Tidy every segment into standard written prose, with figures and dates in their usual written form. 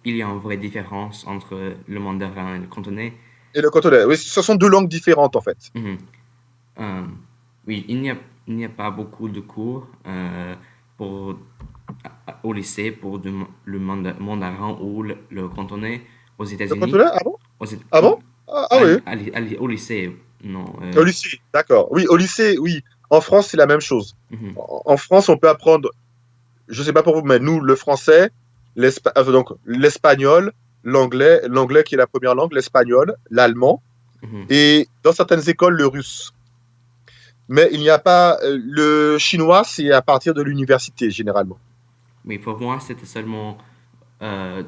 il y a une vraie différence entre le mandarin et le cantonais. Et le cantonais. Oui, ce sont deux langues différentes en fait. Mhm. Euh, oui, il n'y a pas beaucoup de cours pour, au lycée pour mandarin ou le cantonais aux Le États-Unis. cantonais? Ah bon? Aux Éta- Ah bon? Ah oui. au lycée, non. Au lycée, d'accord. Oui, au lycée, oui. En France, c'est la même chose. Mhm, En France, on peut apprendre, je sais pas pour vous, mais nous, le français, donc l'espagnol, l'anglais qui est la première langue, l'espagnol, l'allemand, mhm. et dans certaines écoles, le russe. Mais il n'y a pas le chinois, c'est à partir de l'université généralement. Oui, pour moi, c'était seulement euh,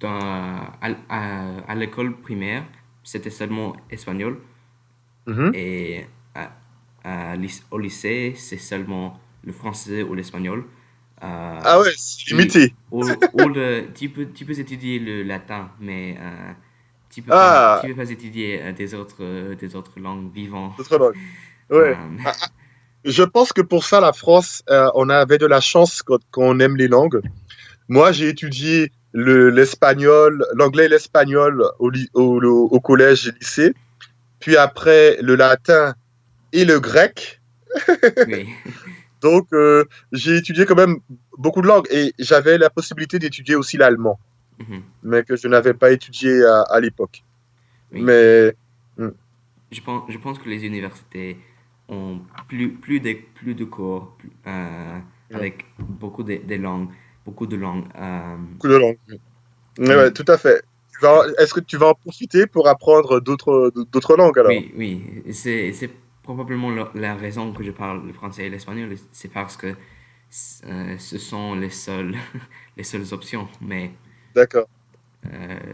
à l'école primaire, c'était seulement espagnol. Mhm. Et au lycée, c'est seulement le français ou l'espagnol. Ah Euh, ouais, c'est et limité. tu peux étudier le latin, mais Ah, tu peux pas étudier des autres langues vivantes. autre langue. Ouais. Euh, Ah, je pense que pour ça, la France, on avait de la chance quand on aime les langues. Moi, j'ai étudié l'espagnol, l'anglais et l'espagnol au collège et lycée. Puis après, le latin et le grec. oui. Donc, j'ai étudié quand même beaucoup de langues et j'avais la possibilité d'étudier aussi l'allemand, Mhm. mais que je n'avais pas étudié à l'époque. Oui. Mais, hmm, Je pense que les universités ont plus de cours ouais, avec des langues, beaucoup de langues. beaucoup de langues. Ouais, ouais, Oui, tout à fait. Est-ce que tu vas en profiter pour apprendre d'autres langues alors? oui. C'est probablement la raison que je parle le français et l'espagnol. C'est parce que ce sont les seules, les seules options. Mais D'accord,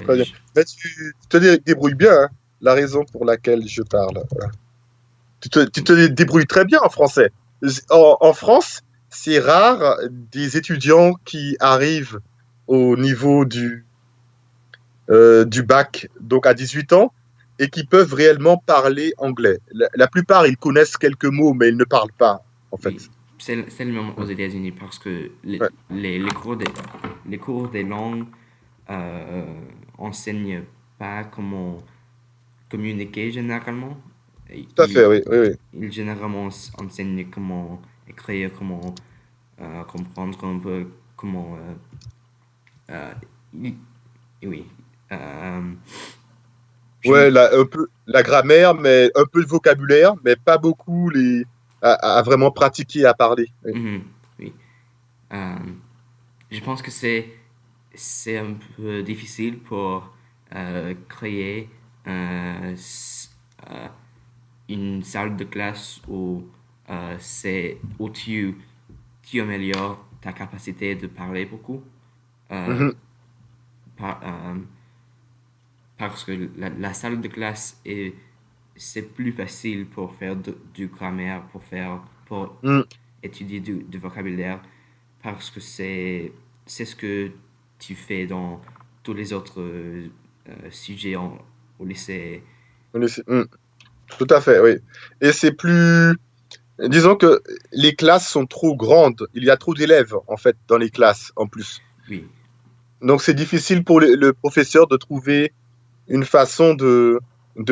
très bien. je- Mais tu te débrouilles bien, hein, la raison pour laquelle je parle. Tu te débrouilles très bien en français. En France, c'est rare des étudiants qui arrivent au niveau du bac, donc à 18 ans, et qui peuvent réellement parler anglais. La plupart, ils connaissent quelques mots, mais ils ne parlent pas, en fait. oui, c'est le même aux États-Unis parce que Ouais, les cours des langues enseignent pas comment communiquer généralement. tout à fait, oui, oui, oui. Il généralement enseigne comment écrire, comment comprendre un peu, comment... euh, il- oui. Euh, je, Ouais, un peu la grammaire, mais un peu de vocabulaire, mais pas beaucoup à vraiment pratiquer, à parler. Oui. mhm, oui. Euh, je pense que c'est un peu difficile pour créer euh, une salle de classe où où tu améliores ta capacité de parler beaucoup. Euh, Mhm. par- euh, Parce que la salle de classe c'est plus facile pour faire du grammaire, pour Mhm. étudier du vocabulaire, parce que c'est ce que tu fais dans tous les autres sujets au lycée. Mhm. Tout à fait, oui. Et c'est plus, disons que les classes sont trop grandes. Il y a trop d'élèves, en fait, dans les classes, en plus. Oui. Donc, c'est difficile pour le professeur de trouver une façon de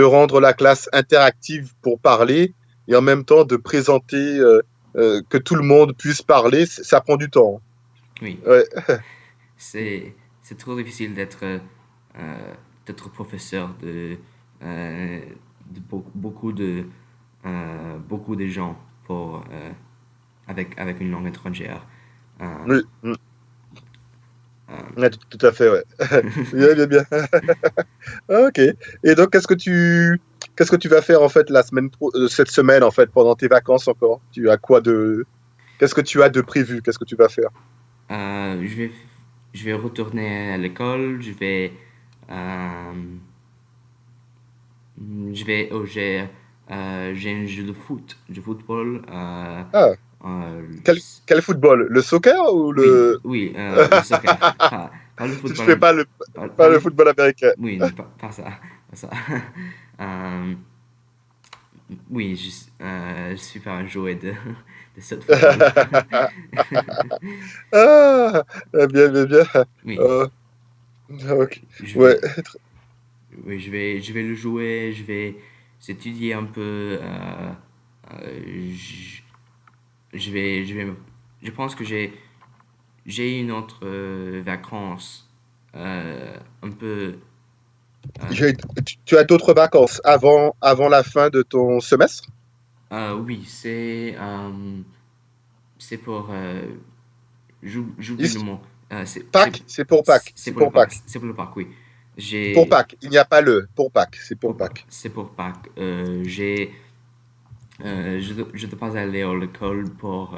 rendre la classe interactive pour parler et en même temps de présenter, que tout le monde puisse parler. Ça prend du temps. Oui, Ouais, c'est trop difficile d'être professeur euh, de beaucoup de gens avec une langue étrangère. Euh, oui, euh, ouais, tout à fait, ouais. Bien, bien, bien. Ah, ok. Et donc, qu'est-ce que tu vas faire en fait cette semaine en fait pendant tes vacances encore? Qu'est-ce que tu as de prévu? Qu'est-ce que tu vas faire? euh, je vais, je vais retourner à l'école, euh, j'ai un jeu de de football. Ah, Euh, quel football? Le soccer ou oui, le... oui, le soccer, pas le Tu ne fais football, pas le, pas pas le, le football américain. oui, non, pas ça, pas ça. Euh, oui, je suis pas un joueur de de cette façon. Ah, bien, bien, bien. Oui, Euh, ok. je Ouais, vais, oui, je vais le jouer, je vais étudier un peu. Je, je vais, je pense que j'ai une autre vacance un peu. euh, j'ai- tu as d'autres vacances avant la fin de ton semestre? oui, c'est pour j'oublie le Is- mot. Pâques, c'est pour Pâques, C'est c'est pour le pour parc. Pâques. C'est pour le parc, oui. Pour J'ai Pâques, il n'y a pas le, pour Pâques, c'est pour Pâques. c'est pour Pâques. Je dois pas aller à l'école pour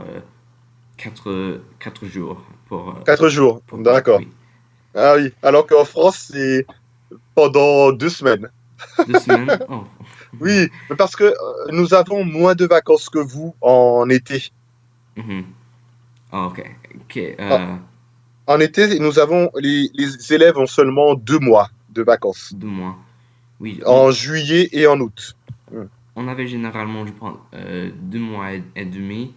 quatre jours 4 jours, pour Pâques, d'accord. oui. Ah oui, alors qu'en France, c'est pendant 2 semaines. 2 semaines? Oh. Oui, mais parce que nous avons moins de vacances que vous en été. Mhm. Ah, ok. Ok. En, en été, les élèves ont seulement 2 mois de vacances, 2 mois. Oui, en juillet et en août. Hmm. on avait généralement, je pense, 2 mois et demi.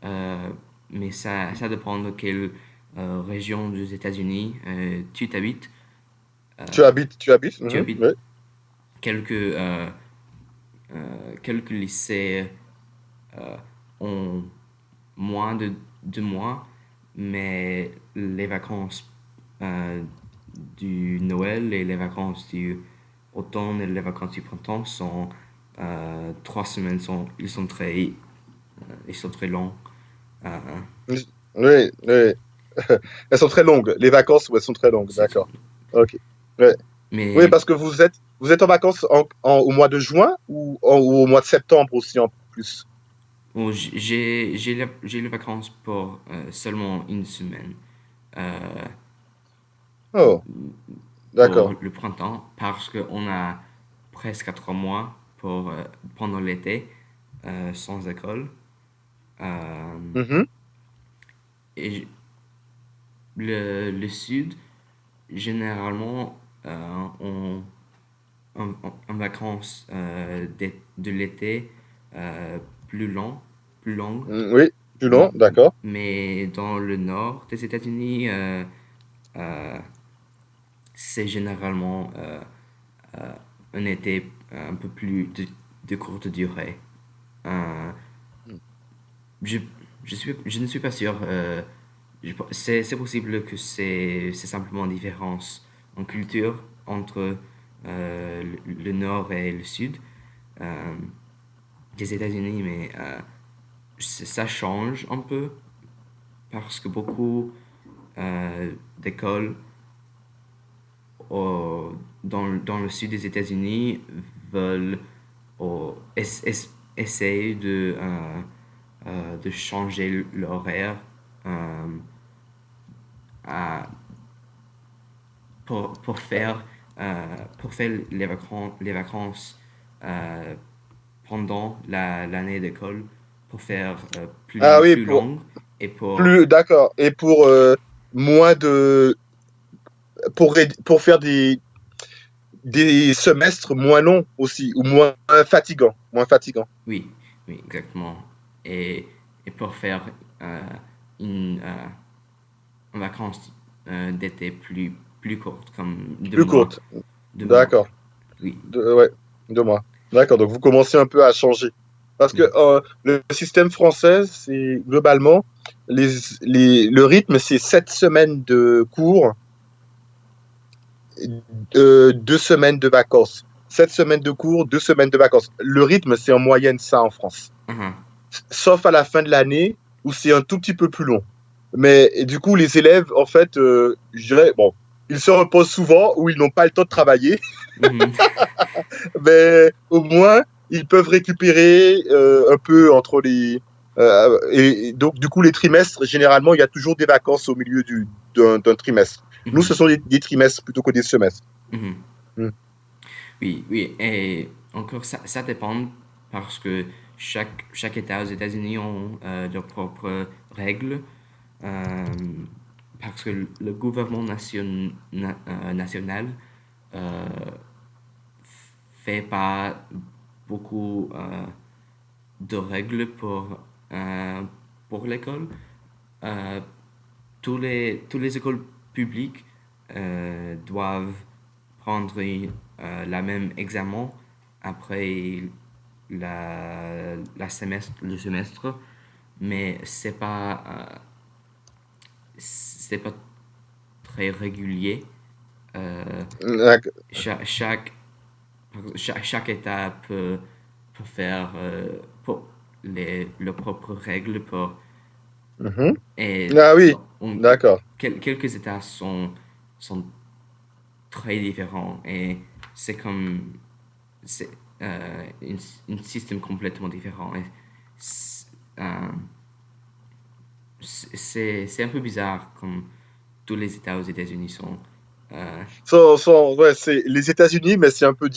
Euh, mais ça dépend de quelle région des États-Unis tu t'habites. Tu habites, Tu habites oui. quelques lycées euh, ont moins de 2 mois, mais les vacances euh, du Noël et les vacances du automne et les vacances du printemps sont 3 semaines. Ils sont très longs. Euh, Oui, oui. Elles sont très longues. Les vacances, ouais, sont très longues, c'est- d'accord. Ok. Ouais. Oui, mais parce que vous êtes en vacances au mois de juin ou au mois de septembre aussi en plus. bon, j'ai les vacances pour seulement une semaine euh, Oh, pour d'accord. le printemps parce qu'on a presque 3 mois pendant l'été sans école. Euh, Mhm. et le sud, généralement, en vacances de l'été euh, plus long, plus longues. Oui, plus long, M- d'accord. Mais dans le nord des États-Unis, euh, c'est généralement euh, un été un peu plus de courte durée. Euh, je, je ne suis pas sûr. C'est possible que c'est simplement une différence en culture entre le nord et le sud euh, des États-Unis, mais ça change un peu parce que beaucoup d'écoles dans le sud des États-Unis veulent essayer de changer l'horaire euh, à- pour faire les vacances euh, pendant l'année d'école pour faire Ah oui, plus longue et pour plus, d'accord. Et moins de, pour faire des semestres moins longs aussi, ou moins fatigants, moins fatigants. oui, oui, exactement. Et, et pour faire euh, une, vacances d'été plus courtes, comme deux Plus mois. courtes. 2 mois, D'accord. oui. Ouais, 2 mois. D'accord, donc vous commencez un peu à changer. Parce que Oui. le système français, c'est globalement, le rythme, c'est 7 semaines de cours, 2 semaines de vacances. 7 semaines de cours, 2 semaines de vacances. Le rythme, c'est en moyenne ça en France. Uh-huh. Sauf à la fin de l'année, où c'est un tout petit peu plus long. Mais et du coup, les élèves, en fait, je dirais, bon, ils se reposent souvent ou ils n'ont pas le temps de travailler. Mhm. Mais au moins, ils peuvent récupérer un peu entre les. Et donc, du coup, les trimestres, généralement, il y a toujours des vacances au milieu d'un trimestre. Nous, ce Mhm. sont des trimestres plutôt que des semestres. Mhm. Hmm. Oui, oui. Et encore, ça dépend parce que chaque État aux États-Unis ont leurs propres règles. euh, Parce que le gouvernement national euh, fait pas beaucoup de règles pour euh, pour l'école. Euh, tous les écoles publiques doivent prendre la même examen après le semestre, mais c'est pas très régulier. Euh, D'ac- chaque, chaque, chaque État peut faire leurs propres règles Mhm. et Ah oui, non, d'accord. quelques États sont très différents et c'est comme c'est un système complètement différent. Et c'est euh, c'est un peu bizarre comme tous les États aux États-Unis sont. euh, Ouais, c'est les États-Unis, mais c'est un peu